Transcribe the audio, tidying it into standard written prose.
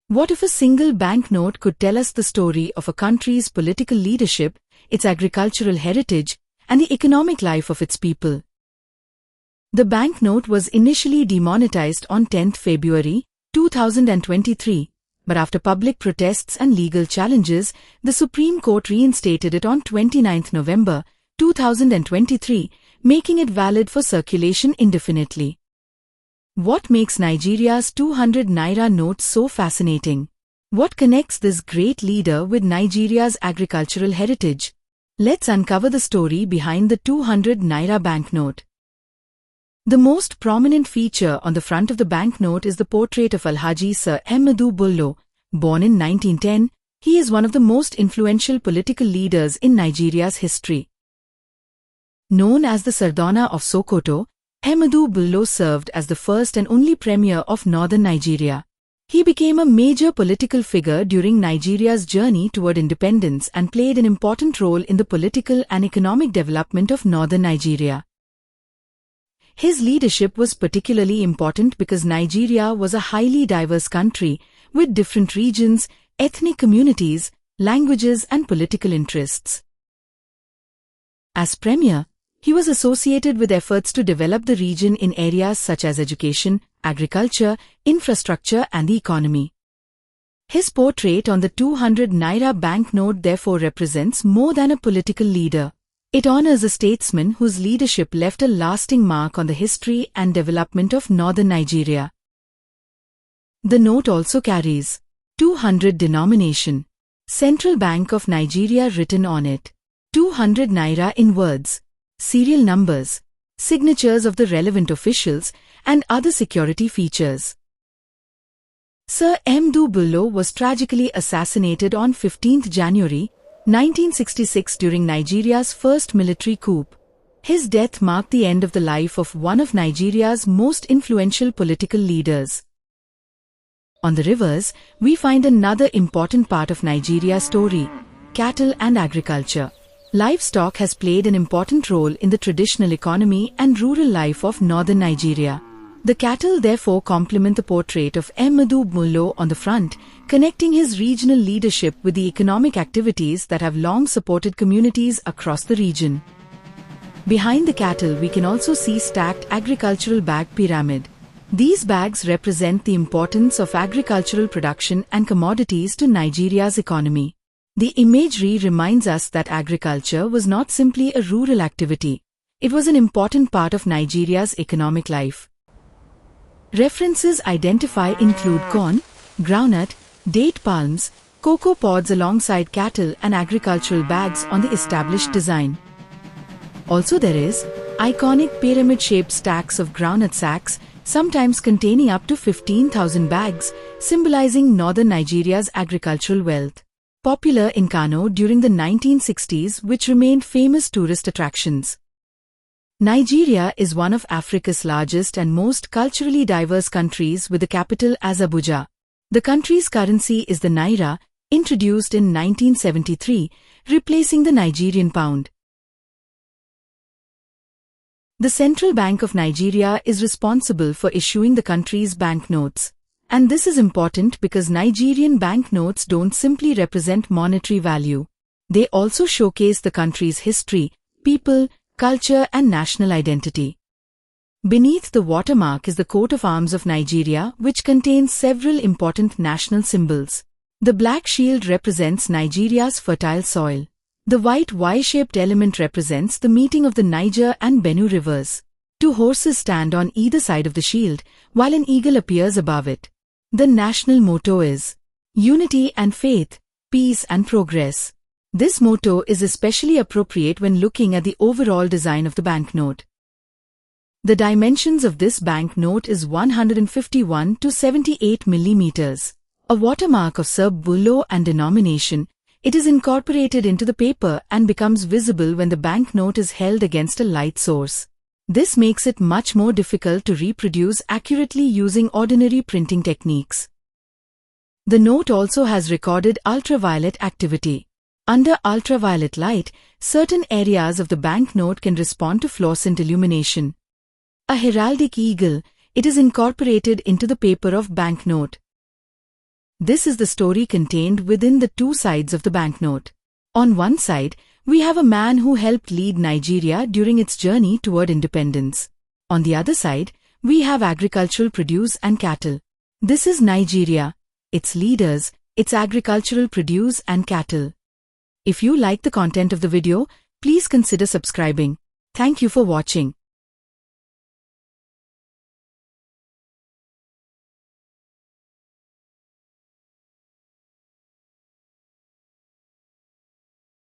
What if a single banknote could tell us the story of a country's political leadership, its agricultural heritage, and the economic life of its people? The banknote was initially demonetized on 10th February 2023, but after public protests and legal challenges, the Supreme Court reinstated it on 29th November 2023, making it valid for circulation indefinitely. What makes Nigeria's 200 Naira note so fascinating? What connects this great leader with Nigeria's agricultural heritage? Let's uncover the story behind the 200 Naira banknote. The most prominent feature on the front of the banknote is the portrait of Alhaji Sir Ahmadu Bello. Born in 1910, he is one of the most influential political leaders in Nigeria's history. Known as the Sardauna of Sokoto, Ahmadu Bello served as the first and only premier of northern Nigeria. He became a major political figure during Nigeria's journey toward independence and played an important role in the political and economic development of northern Nigeria. His leadership was particularly important because Nigeria was a highly diverse country with different regions, ethnic communities, languages, and political interests. As premier, he was associated with efforts to develop the region in areas such as education, agriculture, infrastructure, and the economy. His portrait on the 200 Naira banknote therefore represents more than a political leader. It honors a statesman whose leadership left a lasting mark on the history and development of northern Nigeria. The note also carries 200 denomination, Central Bank of Nigeria written on it, 200 Naira in words, serial numbers, signatures of the relevant officials, and other security features. Sir Ahmadu Bello was tragically assassinated on 15th January 1966 during Nigeria's first military coup. His death marked the end of the life of one of Nigeria's most influential political leaders. On the rivers, we find another important part of Nigeria's story: cattle and agriculture. Livestock has played an important role in the traditional economy and rural life of northern Nigeria. The cattle therefore complement the portrait of Ahmadu Bello on the front, connecting his regional leadership with the economic activities that have long supported communities across the region. Behind the cattle we can also see stacked agricultural bag pyramid. These bags represent the importance of agricultural production and commodities to Nigeria's economy. The imagery reminds us that agriculture was not simply a rural activity. It was an important part of Nigeria's economic life. References identified include corn, groundnut, date palms, cocoa pods alongside cattle and agricultural bags on the established design. Also there is iconic pyramid-shaped stacks of groundnut sacks, sometimes containing up to 15,000 bags, symbolizing northern Nigeria's agricultural wealth. Popular in Kano during the 1960s, which remained famous tourist attractions. Nigeria is one of Africa's largest and most culturally diverse countries with the capital as Abuja. The country's currency is the Naira, introduced in 1973, replacing the Nigerian pound. The Central Bank of Nigeria is responsible for issuing the country's banknotes. And this is important because Nigerian banknotes don't simply represent monetary value. They also showcase the country's history, people, culture, and national identity. Beneath the watermark is the coat of arms of Nigeria, which contains several important national symbols. The black shield represents Nigeria's fertile soil. The white Y-shaped element represents the meeting of the Niger and Benue rivers. Two horses stand on either side of the shield, while an eagle appears above it. The national motto is Unity and Faith, Peace and Progress. This motto is especially appropriate when looking at the overall design of the banknote. The dimensions of this banknote is 151 to 78 millimeters. A watermark of Sir Bello and denomination, it is incorporated into the paper and becomes visible when the banknote is held against a light source. This makes it much more difficult to reproduce accurately using ordinary printing techniques. The note also has recorded ultraviolet activity. Under ultraviolet light, certain areas of the banknote can respond to fluorescent illumination. A heraldic eagle, it is incorporated into the paper of banknote. This is the story contained within the two sides of the banknote. On one side, we have a man who helped lead Nigeria during its journey toward independence. On the other side, we have agricultural produce and cattle. This is Nigeria, its leaders, its agricultural produce and cattle. If you like the content of the video, please consider subscribing. Thank you for watching.